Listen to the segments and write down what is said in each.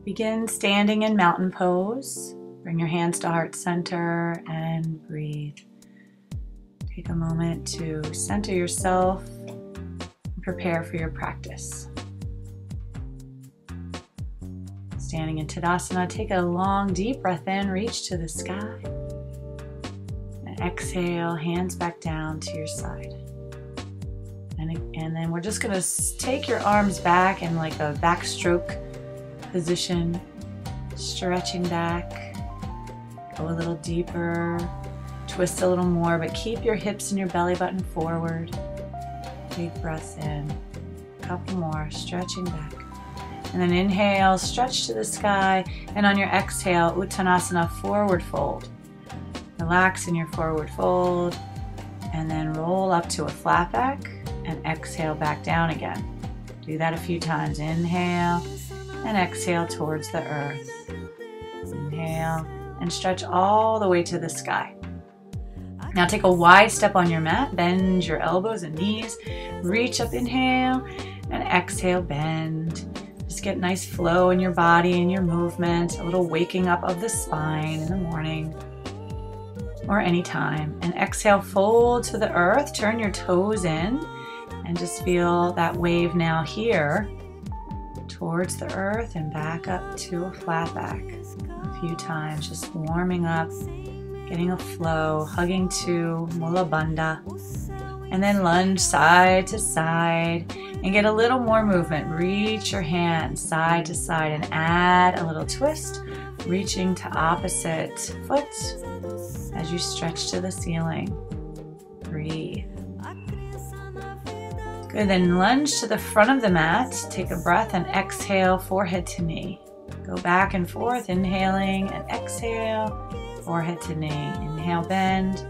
Begin standing in mountain pose. Bring your hands to heart center and breathe. Take a moment to center yourself and prepare for your practice. Standing in Tadasana, take a long, deep breath in, reach to the sky. And exhale, hands back down to your side. And then we're just going to take your arms back in like a backstroke position, stretching back. Go a little deeper, twist a little more, but keep your hips and your belly button forward. Deep breaths in, a couple more, stretching back. And then inhale, stretch to the sky, and on your exhale, Uttanasana, forward fold. Relax in your forward fold, and then roll up to a flat back, and exhale back down again. Do that a few times. Inhale, and exhale towards the earth. Inhale, and stretch all the way to the sky. Now take a wide step on your mat, bend your elbows and knees, reach up, inhale, and exhale, bend. Just get nice flow in your body and your movement, a little waking up of the spine in the morning or anytime. And exhale, fold to the earth, turn your toes in, and just feel that wave now here towards the earth and back up to a flat back. A few times, just warming up, getting a flow, hugging to Mula Bandha, and then lunge side to side and get a little more movement. Reach your hands side to side and add a little twist, reaching to opposite foot as you stretch to the ceiling. Breathe. Good, then lunge to the front of the mat. Take a breath and exhale, forehead to knee. Go back and forth, inhaling and exhale, forehead to knee. Inhale, bend,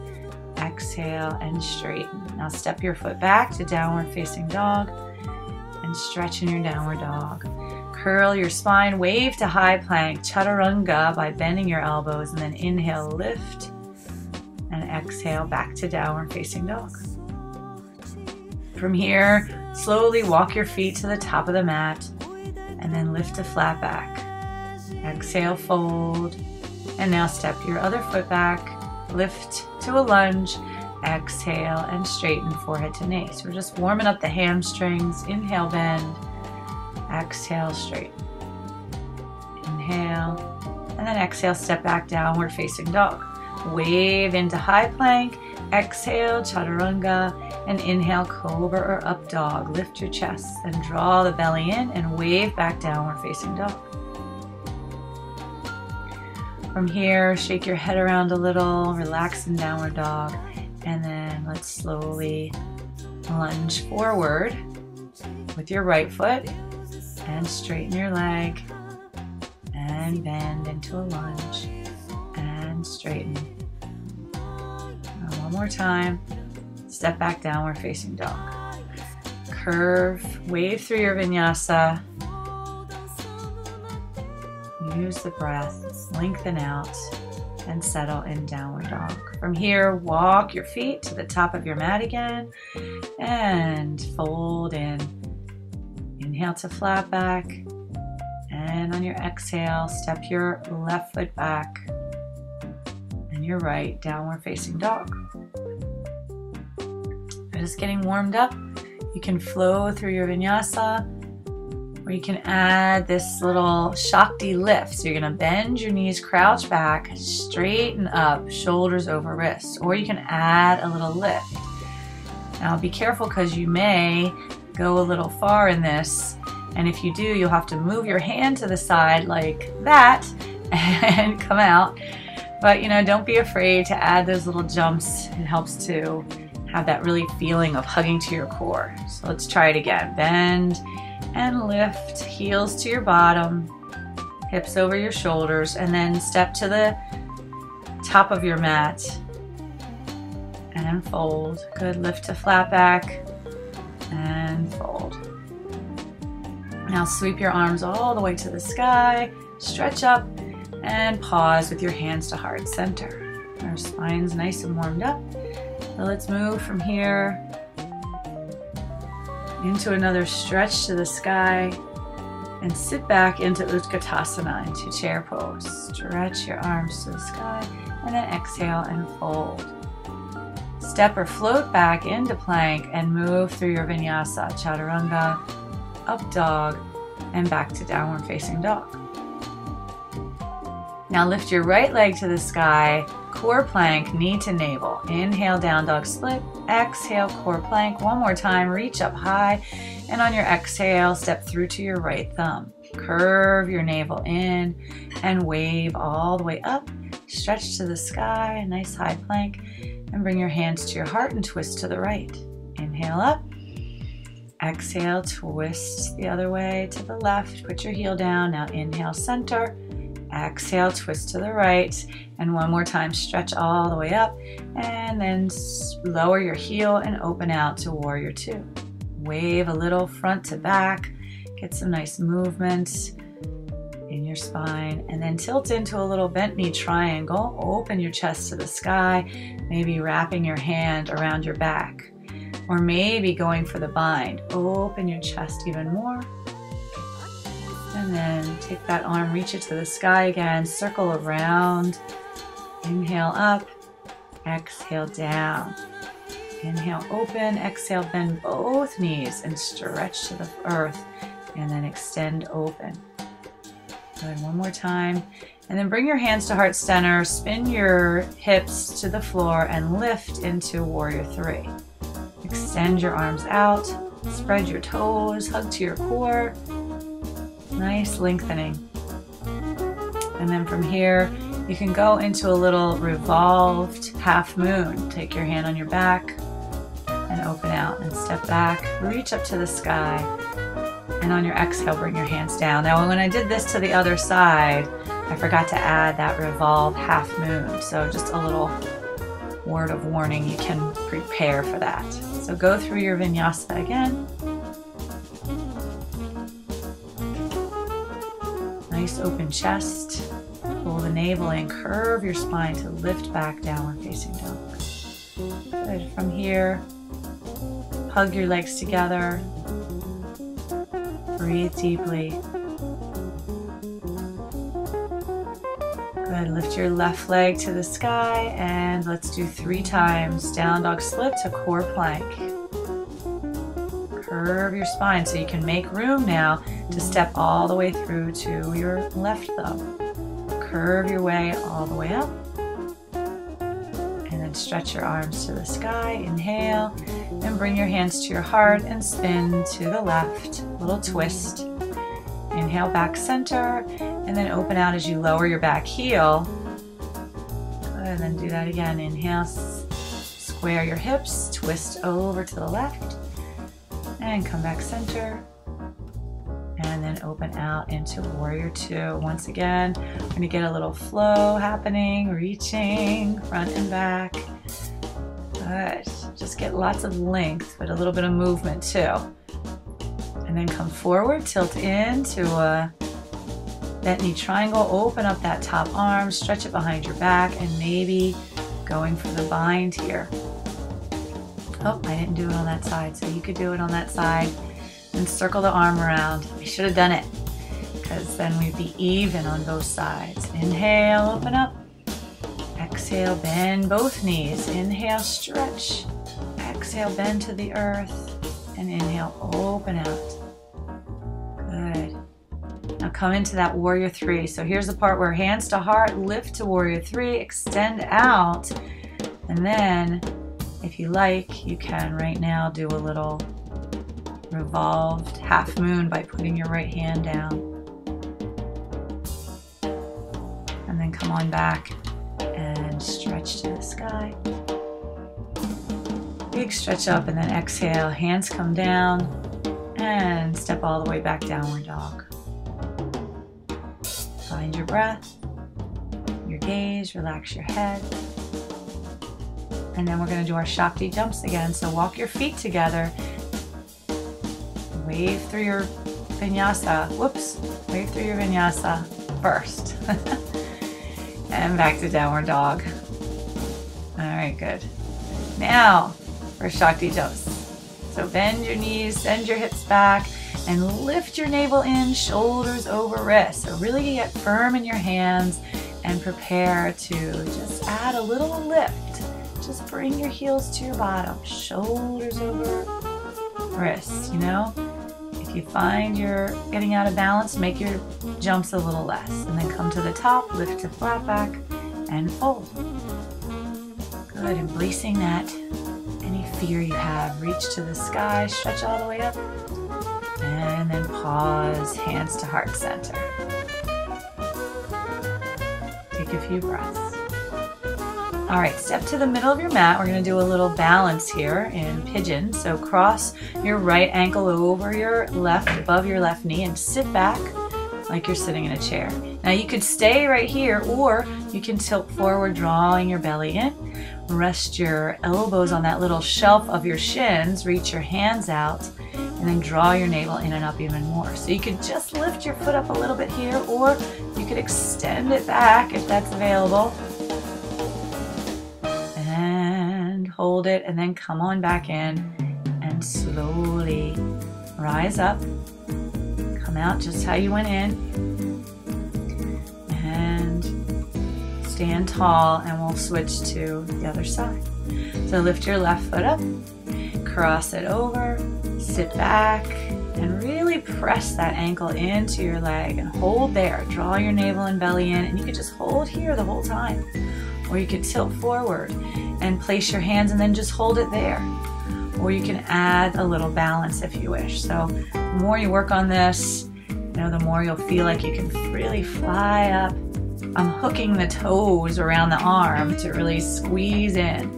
exhale, and straighten. Now step your foot back to downward facing dog and stretch in your downward dog. Curl your spine, wave to high plank, chaturanga, by bending your elbows, and then inhale, lift, and exhale back to downward facing dog. From here, slowly walk your feet to the top of the mat and then lift to flat back. Exhale, fold, and now step your other foot back, lift to a lunge, exhale, and straighten forehead to knee. So we're just warming up the hamstrings. Inhale, bend, exhale, straighten. Inhale, and then exhale, step back, downward facing dog. Wave into high plank, exhale, chaturanga, and inhale, cobra or up dog. Lift your chest and draw the belly in and wave back, downward facing dog. From here, shake your head around a little, relax in downward dog, and then let's slowly lunge forward with your right foot and straighten your leg and bend into a lunge and straighten. One more time. Step back, downward facing dog. Curve, wave through your vinyasa. Use the breath, lengthen out, and settle in downward dog. From here, walk your feet to the top of your mat again and fold in. Inhale to flat back, and on your exhale, step your left foot back and your right, downward facing dog. Just getting warmed up. You can flow through your vinyasa, or you can add this little Shakti lift. So you're going to bend your knees, crouch back, straighten up, shoulders over wrists, or you can add a little lift. Now be careful because you may go a little far in this, and if you do, you'll have to move your hand to the side like that and come out. But don't be afraid to add those little jumps. It helps to have that really feeling of hugging to your core. So let's try it again. Bend and lift, heels to your bottom, hips over your shoulders, and then step to the top of your mat and fold. Good, lift to flat back and fold. Now sweep your arms all the way to the sky, stretch up, and pause with your hands to heart center. Our spine's nice and warmed up. So let's move from here into another stretch to the sky. And sit back into Utkatasana, into chair pose. Stretch your arms to the sky, and then exhale and fold. Step or float back into plank and move through your vinyasa, chaturanga, up dog, and back to downward facing dog. Now lift your right leg to the sky, core plank, knee to navel. Inhale, down dog split. Exhale, core plank. One more time, reach up high. And on your exhale, step through to your right thumb. Curve your navel in and wave all the way up. Stretch to the sky, nice high plank. And bring your hands to your heart and twist to the right. Inhale up. Exhale, twist the other way to the left. Put your heel down. Now inhale, center. Exhale, twist to the right. And one more time, stretch all the way up. And then lower your heel and open out to warrior two. Wave a little front to back. Get some nice movement in your spine. And then tilt into a little bent knee triangle. Open your chest to the sky. Maybe wrapping your hand around your back. Or maybe going for the bind. Open your chest even more. And then take that arm, reach it to the sky again, circle around. Inhale up, exhale down. Inhale, open, exhale, bend both knees and stretch to the earth. And then extend open. Good, one more time. And then bring your hands to heart center, spin your hips to the floor and lift into warrior three. Extend your arms out, spread your toes, hug to your core. Nice lengthening. And then from here, you can go into a little revolved half moon. Take your hand on your back and open out and step back. Reach up to the sky. And on your exhale, bring your hands down. Now, when I did this to the other side, I forgot to add that revolved half moon. So just a little word of warning, you can prepare for that. So go through your vinyasa again. Nice open chest. Pull the navel in, curve your spine to lift back, downward facing dog. Good. From here, hug your legs together. Breathe deeply. Good. Lift your left leg to the sky and let's do 3 times down dog split to core plank. Curve your spine so you can make room now to step all the way through to your left thumb. Curve your way all the way up. And then stretch your arms to the sky. Inhale. And bring your hands to your heart and spin to the left. Little twist. Inhale, back center. And then open out as you lower your back heel. Good. And then do that again. Inhale. Square your hips. Twist over to the left. And come back center. And then open out into warrior two. Once again, we're going to get a little flow happening, reaching front and back. Good. Just get lots of length, but a little bit of movement too. And then come forward, tilt into a bent knee triangle. Open up that top arm, stretch it behind your back, and maybe going for the bind here. Oh, I didn't do it on that side, so you could do it on that side. And circle the arm around. I should have done it because then we'd be even on both sides. Inhale, open up. Exhale, bend both knees. Inhale, stretch. Exhale, bend to the earth. And inhale, open out. Good. Now come into that warrior three. So here's the part where hands to heart, lift to warrior three, extend out. And then if you like, you can right now do a little revolved half moon by putting your right hand down. And then come on back and stretch to the sky. Big stretch up and then exhale. Hands come down and step all the way back, downward dog. Find your breath, your gaze, relax your head. And then we're going to do our Shakti jumps again. So walk your feet together. Wave through your vinyasa. Whoops. Wave through your vinyasa first. And back to downward dog. All right, good. Now for Shakti jumps. So bend your knees, send your hips back, and lift your navel in, shoulders over wrists. So really get firm in your hands and prepare to just add a little lift. Just bring your heels to your bottom, shoulders over wrists, you know. If you find you're getting out of balance, make your jumps a little less. And then come to the top, lift to flat back, and fold. Good, embracing that. Any fear you have, reach to the sky, stretch all the way up. And then pause, hands to heart center. Take a few breaths. All right, step to the middle of your mat. We're gonna do a little balance here in pigeon. So cross your right ankle over your left, above your left knee, and sit back like you're sitting in a chair. Now you could stay right here, or you can tilt forward, drawing your belly in. Rest your elbows on that little shelf of your shins, reach your hands out, and then draw your navel in and up even more. So you could just lift your foot up a little bit here, or you could extend it back if that's available. And hold it, and then come on back in and slowly rise up. Come out just how you went in. And stand tall, and we'll switch to the other side. So lift your left foot up, cross it over, sit back, and really press that ankle into your leg and hold there. Draw your navel and belly in, and you could just hold here the whole time. Or you could tilt forward and place your hands and then just hold it there. Or you can add a little balance if you wish. So the more you work on this, you know, the more you'll feel like you can really fly up. I'm hooking the toes around the arm to really squeeze in.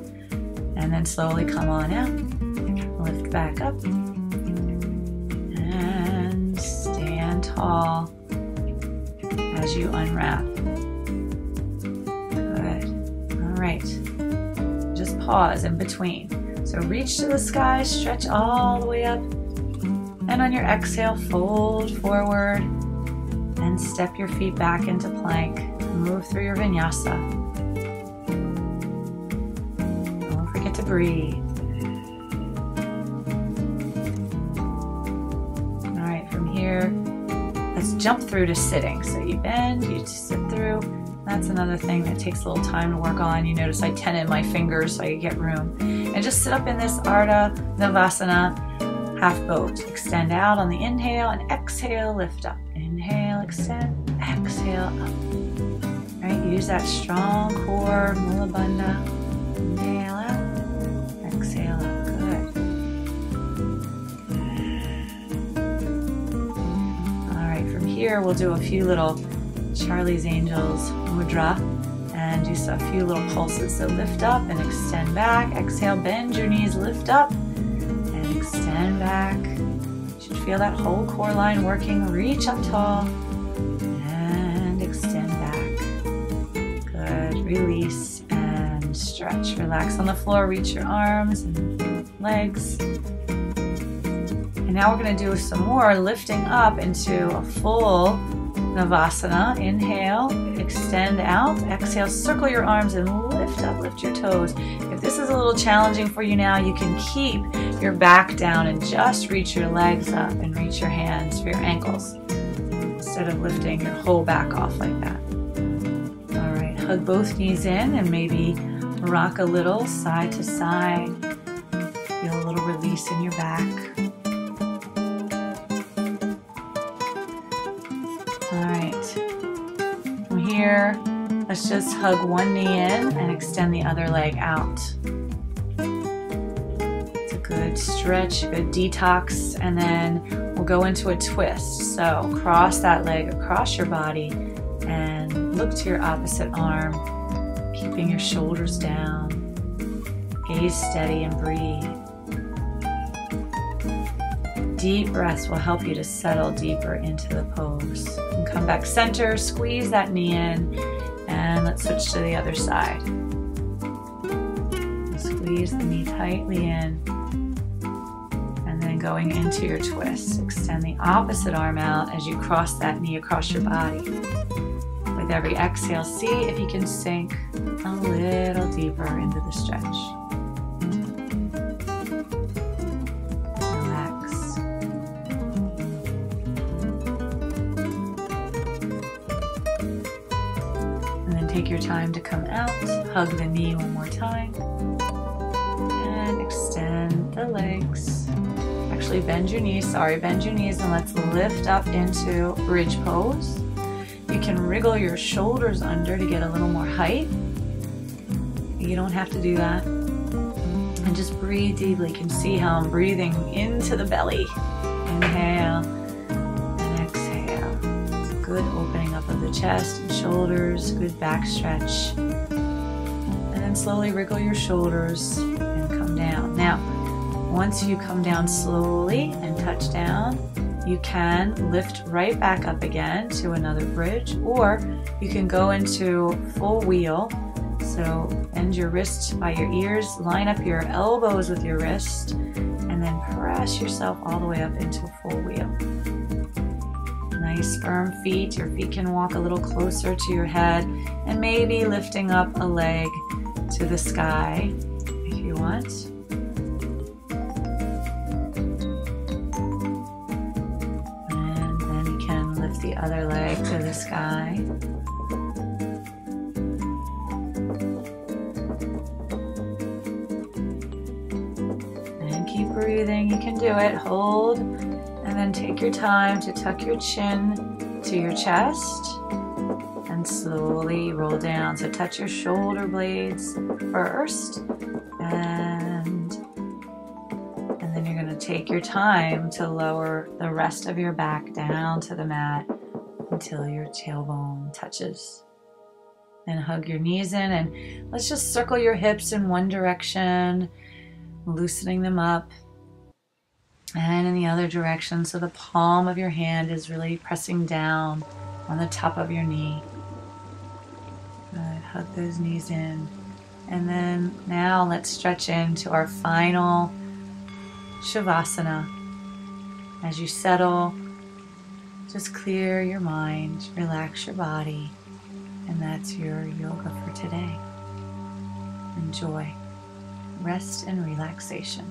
And then slowly come on out. Lift back up. And stand tall as you unwrap. Right, just pause in between. So reach to the sky, stretch all the way up, and on your exhale, fold forward and step your feet back into plank. Move through your vinyasa. Don't forget to breathe. All right, from here, let's jump through to sitting. So you bend, you sit through. That's another thing that takes a little time to work on. You notice I tenon my fingers so I get room. And just sit up in this Ardha Navasana half boat. Extend out on the inhale and exhale, lift up. Inhale, extend, exhale, up. Right, use that strong core, Mula Bandha. Inhale out, exhale up, good. All right, from here we'll do a few little Charlie's Angels mudra and do a few little pulses. So lift up and extend back. Exhale, bend your knees, lift up and extend back. You should feel that whole core line working. Reach up tall and extend back. Good. Release and stretch. Relax on the floor. Reach your arms and legs. And now we're going to do some more lifting up into a full Navasana. Inhale, extend out, exhale, circle your arms and lift up, lift your toes. If this is a little challenging for you now, you can keep your back down and just reach your legs up and reach your hands for your ankles instead of lifting your whole back off like that. All right, hug both knees in and maybe rock a little side to side. Feel a little release in your back. Here, let's just hug one knee in and extend the other leg out. It's a good stretch, good detox, and then we'll go into a twist. So cross that leg across your body and look to your opposite arm, keeping your shoulders down. Gaze steady and breathe. Deep breaths will help you to settle deeper into the pose. And come back center, squeeze that knee in, and let's switch to the other side. Squeeze the knee tightly in, and then going into your twist. Extend the opposite arm out as you cross that knee across your body. With every exhale, see if you can sink a little deeper into the stretch. take your time to come out, hug the knee one more time, and extend the legs. Actually, bend your knees, and let's lift up into bridge pose. You can wriggle your shoulders under to get a little more height. You don't have to do that. And just breathe deeply. You can see how I'm breathing into the belly. Inhale and exhale. Good opening up of the chest and shoulders, good back stretch. And then slowly wriggle your shoulders and come down. Now, once you come down slowly and touch down, you can lift right back up again to another bridge, or you can go into full wheel. So bend your wrists by your ears, line up your elbows with your wrist, and then press yourself all the way up into a full wheel. Nice firm feet. Your feet can walk a little closer to your head, and maybe lifting up a leg to the sky if you want. The other leg to the sky. And keep breathing. You can do it. Hold, and then take your time to tuck your chin to your chest and slowly roll down. So touch your shoulder blades first, and then you're going to take your time to lower the rest of your back down to the mat until your tailbone touches. Then hug your knees in, and let's just circle your hips in one direction, loosening them up, and in the other direction, so the palm of your hand is really pressing down on the top of your knee. Good. Hug those knees in. And then now let's stretch into our final Shavasana. As you settle, just clear your mind, relax your body, and that's your yoga for today. Enjoy. Rest and relaxation.